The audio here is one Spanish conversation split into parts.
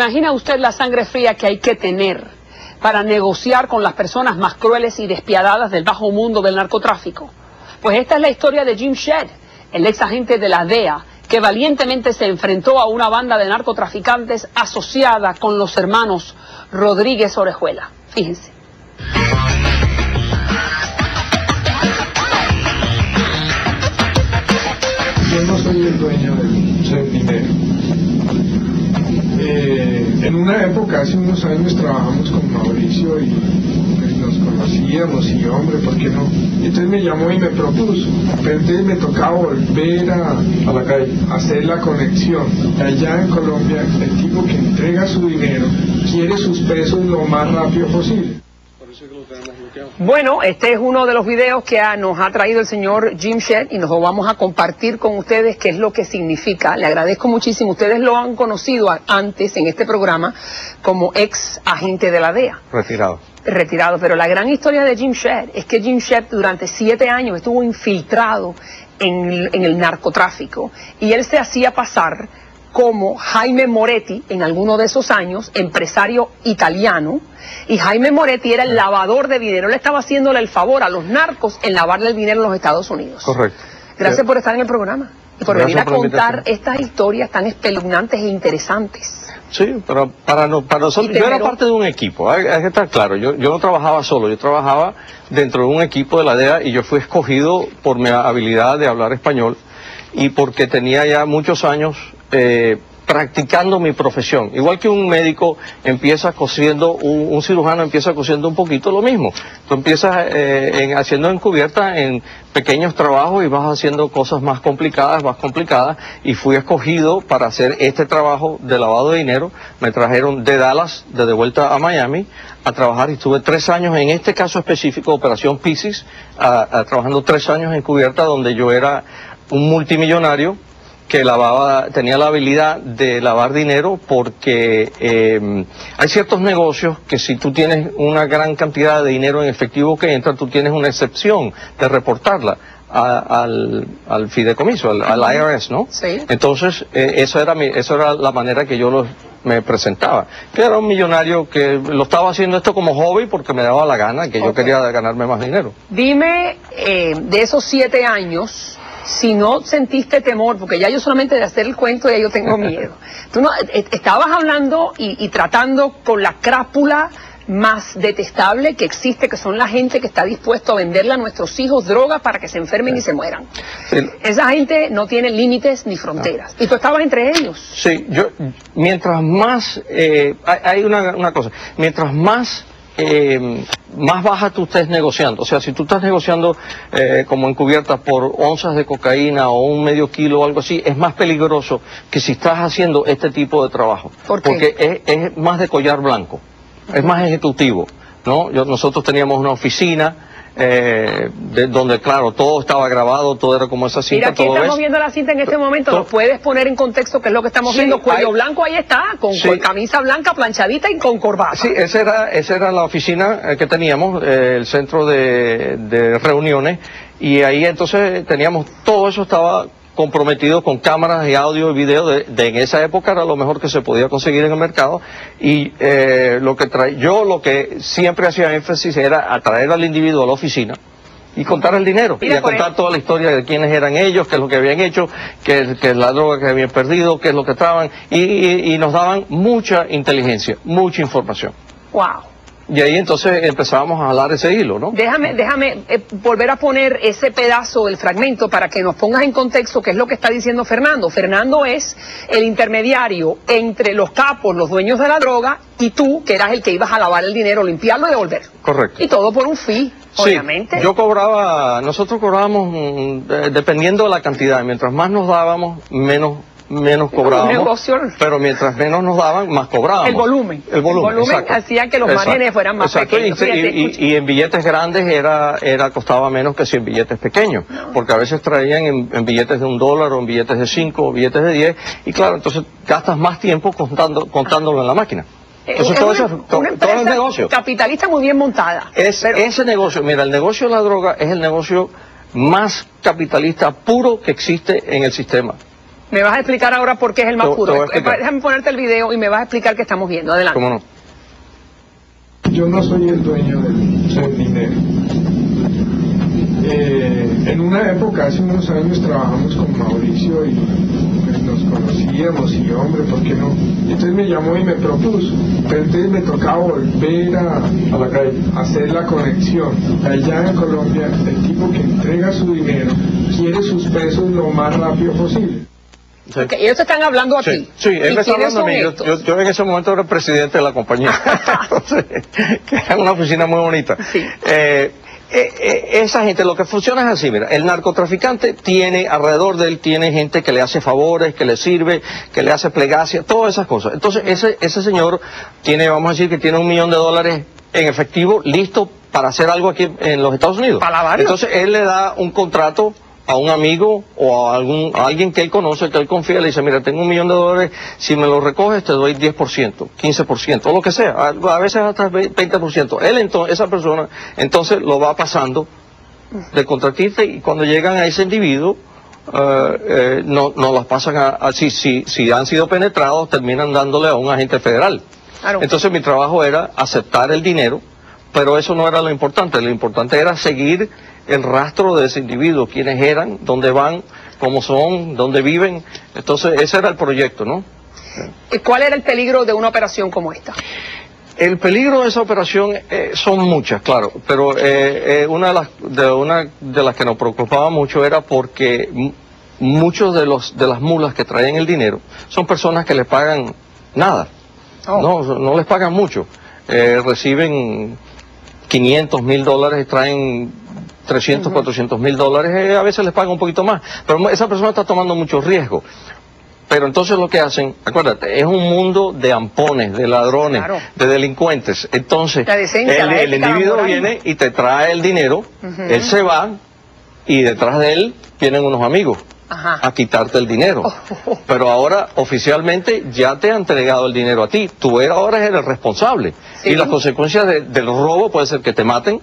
imagina usted la sangre fría que hay que tener para negociar con las personas más crueles y despiadadas del bajo mundo del narcotráfico? Pues esta es la historia de Jim Shedd, el ex agente de la DEA, que valientemente se enfrentó a una banda de narcotraficantes asociada con los hermanos Rodríguez Orejuela. Fíjense. Yo no soy el dueño del dinero. En una época, hace unos años, trabajamos con Mauricio y pues, nos conocíamos y hombre, ¿por qué no? Y entonces me llamó y me propuso, pero entonces me tocaba volver a la calle, a hacer la conexión. Allá en Colombia, el tipo que entrega su dinero quiere sus pesos lo más rápido posible. Bueno, este es uno de los videos que nos ha traído el señor Jim Shedd y nos lo vamos a compartir con ustedes qué es lo que significa. Le agradezco muchísimo. Ustedes lo han conocido antes en este programa como ex agente de la DEA. Retirado, pero la gran historia de Jim Shedd es que Jim Shedd durante 7 años estuvo infiltrado en el narcotráfico y él se hacía pasar como Jaime Moretti en alguno de esos años, empresario italiano, y Jaime Moretti era el lavador de dinero. Él estaba haciéndole el favor a los narcos en lavarle el dinero en los Estados Unidos. Correcto. Gracias por estar en el programa y por venir a contar estas historias tan espeluznantes e interesantes. Sí, pero para nosotros, yo era parte de un equipo, hay que estar claro, yo no trabajaba solo, yo trabajaba dentro de un equipo de la DEA y yo fui escogido por mi habilidad de hablar español y porque tenía ya muchos años practicando mi profesión. Igual que un médico empieza cosiendo, un cirujano empieza cosiendo un poquito lo mismo. Tú empiezas haciendo encubierta en pequeños trabajos y vas haciendo cosas más complicadas, y fui escogido para hacer este trabajo de lavado de dinero. Me trajeron de Dallas, de vuelta a Miami, a trabajar y estuve 3 años, en este caso específico, Operación Piscis, trabajando 3 años encubierta donde yo era un multimillonario que tenía la habilidad de lavar dinero porque hay ciertos negocios que si tú tienes una gran cantidad de dinero en efectivo que entra, tú tienes una excepción de reportarla al fideicomiso, al IRS, ¿no? Sí. Entonces, eso era la manera que yo me presentaba. Que era un millonario que lo estaba haciendo esto como hobby porque me daba la gana, que yo quería ganarme más dinero. Dime, de esos 7 años, si no sentiste temor, porque ya yo solamente de hacer el cuento ya yo tengo miedo. Tú no, estabas hablando y tratando con la crápula más detestable que existe, que son la gente que está dispuesto a venderle a nuestros hijos drogas para que se enfermen y se mueran. Sí. Esa gente no tiene límites ni fronteras. No. Y tú estabas entre ellos. Sí, mientras más, hay una cosa, mientras más baja tú estés negociando, o sea, si tú estás negociando como encubierta por onzas de cocaína o un medio kilo o algo así, es más peligroso que si estás haciendo este tipo de trabajo. ¿Por qué? Porque es más de collar blanco, es más ejecutivo, ¿no? Nosotros teníamos una oficina donde, claro, todo estaba grabado, todo era como esa cinta. Mira, aquí estamos viendo la cinta en este momento. ¿Nos puedes poner en contexto qué es lo que estamos viendo? Cuello blanco, ahí está, con camisa blanca, planchadita y con corbata. Sí, esa era la oficina que teníamos, el centro de reuniones, y ahí entonces teníamos, todo eso estaba comprometido con cámaras y audio y video en esa época era lo mejor que se podía conseguir en el mercado y lo que siempre hacía énfasis era atraer al individuo a la oficina y contar el dinero. Mira, y a contar toda la historia de quiénes eran ellos, qué es lo que habían hecho, qué es la droga que habían perdido, qué es lo que estaban y nos daban mucha inteligencia, mucha información. Wow. Y ahí entonces empezábamos a jalar ese hilo, ¿no? Déjame volver a poner ese pedazo del fragmento para que nos pongas en contexto qué es lo que está diciendo Fernando. Fernando es el intermediario entre los capos, los dueños de la droga, y tú, que eras el que ibas a lavar el dinero, limpiarlo y devolverlo. Correcto. Y todo por un fee, obviamente. Sí, nosotros cobrábamos dependiendo de la cantidad. Mientras más nos dábamos, menos cobrábamos, pero mientras menos nos daban, más cobrábamos. El volumen hacía que los márgenes fueran más pequeños. Y en billetes grandes costaba menos que si en billetes pequeños, porque a veces traían en billetes de $1 o en billetes de 5 o billetes de 10, y claro, entonces gastas más tiempo contándolo en la máquina. Entonces todo el negocio capitalista muy bien montada. Ese negocio, mira, el negocio de la droga es el negocio más capitalista puro que existe en el sistema. Me vas a explicar ahora por qué es el más puro. Déjame ponerte el video y me vas a explicar qué estamos viendo. Adelante. ¿Cómo no? Yo no soy el dueño del dinero. En una época, hace unos años, trabajamos con Mauricio y pues, nos conocíamos y hombre, ¿por qué no? Entonces me llamó y me propuso, pero entonces me tocaba volver a la calle, a hacer la conexión. Allá en Colombia, el tipo que entrega su dinero quiere sus pesos lo más rápido posible. Sí. Okay, ellos te están hablando a ti. Sí, él me está hablando a mí. Yo en ese momento era el presidente de la compañía. Entonces, que era una oficina muy bonita. Sí. Esa gente, lo que funciona es así, mira, el narcotraficante tiene, alrededor de él tiene gente que le hace favores, que le sirve, que le hace plegacia, todas esas cosas. Entonces, ese señor tiene, vamos a decir que tiene $1 millón en efectivo listo para hacer algo aquí en los Estados Unidos. Entonces, él le da un contrato a un amigo o a alguien que él conoce, que él confía, le dice, mira, tengo $1 millón, si me lo recoges te doy 10%, 15%, o lo que sea, a veces hasta 20%. Él entonces, esa persona, entonces lo va pasando de contratista y cuando llegan a ese individuo, no las pasan si han sido penetrados, terminan dándole a un agente federal. Claro. Entonces mi trabajo era aceptar el dinero, pero eso no era lo importante era seguir el rastro de ese individuo, quiénes eran, dónde van, cómo son, dónde viven. Entonces ese era el proyecto, ¿no? ¿Cuál era el peligro de una operación como esta? El peligro de esa operación son muchas, claro, pero una de las que nos preocupaba mucho era porque muchos de las mulas que traen el dinero son personas que les pagan nada, no les pagan mucho, reciben $500, $1,000, traen 300, $400,000, a veces les pagan un poquito más, pero esa persona está tomando mucho riesgo. Pero entonces lo que hacen, acuérdate, es un mundo de ampones, de ladrones, claro, de delincuentes. Entonces, el individuo viene y te trae el dinero, él se va y detrás de él vienen unos amigos a quitarte el dinero. Pero ahora oficialmente ya te ha entregado el dinero a ti, tú ahora eres el responsable. Sí. Y las consecuencias del robo puede ser que te maten,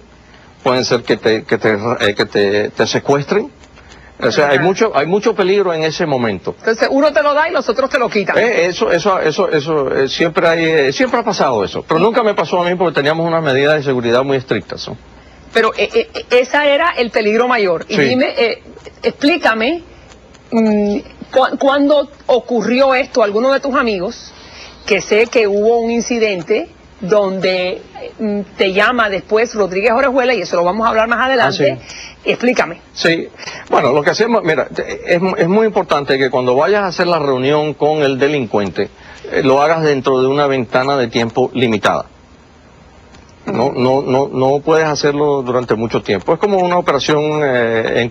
pueden ser que te secuestren. O sea, hay mucho peligro en ese momento. Entonces uno te lo da y los otros te lo quitan. Eso siempre ha pasado eso. Pero nunca me pasó a mí porque teníamos unas medidas de seguridad muy estrictas, ¿no? Pero esa era el peligro mayor. Y sí, dime, explícame, ¿cuándo ocurrió esto a alguno de tus amigos? Que sé que hubo un incidente donde te llama después Rodríguez Orejuela, y eso lo vamos a hablar más adelante. Sí. Explícame. Sí, bueno, lo que hacemos, mira, es muy importante que cuando vayas a hacer la reunión con el delincuente, lo hagas dentro de una ventana de tiempo limitada. No puedes hacerlo durante mucho tiempo. Es como una operación de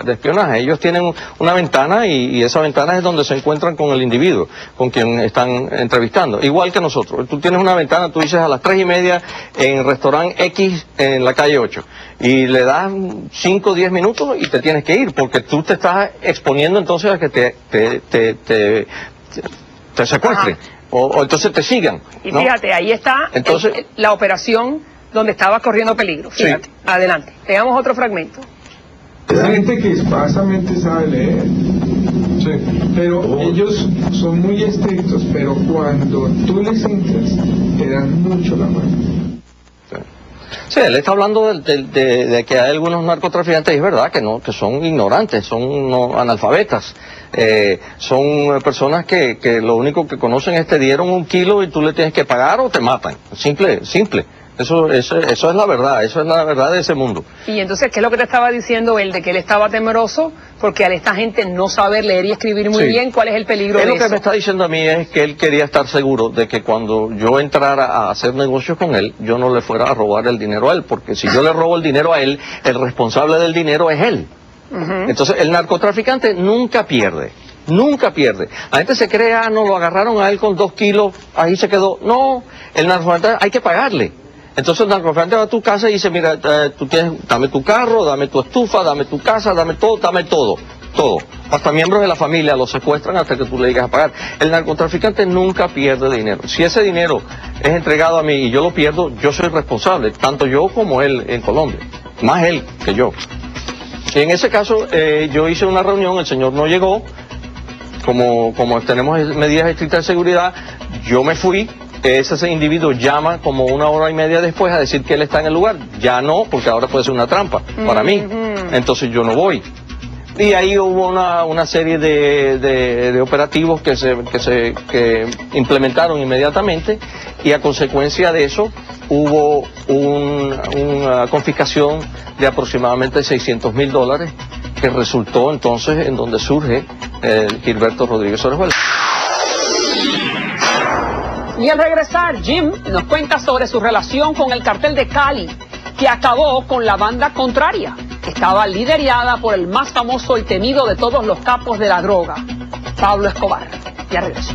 espionaje. Ellos tienen una ventana y esa ventana es donde se encuentran con el individuo, con quien están entrevistando. Igual que nosotros. Tú tienes una ventana, tú dices a las 3:30 en restaurante X en la calle 8. Y le das 5 o 10 minutos y te tienes que ir, porque tú te estás exponiendo entonces a que te secuestren. O entonces te sigan, ¿no? Y fíjate, ahí está entonces, la operación donde estaba corriendo peligro. Fíjate, sí. Adelante. Veamos otro fragmento. Es gente que escasamente sabe leer. Sí. Pero ellos son muy estrictos, pero cuando tú les entras, te dan mucho la mano. Sí, él está hablando de que hay algunos narcotraficantes, y es verdad que son ignorantes, son analfabetas, son personas que lo único que conocen es te dieron 1 kilo y tú le tienes que pagar o te matan, simple. Eso es la verdad, eso es la verdad de ese mundo. Y entonces, ¿qué es lo que te estaba diciendo él? De que él estaba temeroso porque a esta gente no saber leer y escribir muy bien, ¿cuál es el peligro de eso? Lo que me está diciendo a mí es que él quería estar seguro de que cuando yo entrara a hacer negocios con él, yo no le fuera a robar el dinero a él, porque si yo le robo el dinero a él, el responsable del dinero es él. Entonces, el narcotraficante nunca pierde. Nunca pierde. La gente se cree, no, lo agarraron a él con 2 kilos, ahí se quedó. No, el narcotraficante hay que pagarle. Entonces el narcotraficante va a tu casa y dice, mira, dame tu carro, dame tu estufa, dame tu casa, dame todo. Hasta miembros de la familia lo secuestran hasta que tú le digas a pagar. El narcotraficante nunca pierde dinero. Si ese dinero es entregado a mí y yo lo pierdo, yo soy responsable, tanto yo como él en Colombia. Más él que yo. En ese caso, yo hice una reunión, el señor no llegó, como tenemos medidas estrictas de seguridad, yo me fui, ese individuo llama como 1 hora y media después a decir que él está en el lugar, ya no, porque ahora puede ser una trampa para mí, entonces yo no voy. Y ahí hubo una serie de operativos que implementaron inmediatamente, y a consecuencia de eso hubo una confiscación de aproximadamente $600,000, que resultó entonces en donde surge Gilberto Rodríguez Orejuela. Y al regresar, Jim nos cuenta sobre su relación con el cartel de Cali, que acabó con la banda contraria, que estaba liderada por el más famoso y temido de todos los capos de la droga, Pablo Escobar. Ya regreso.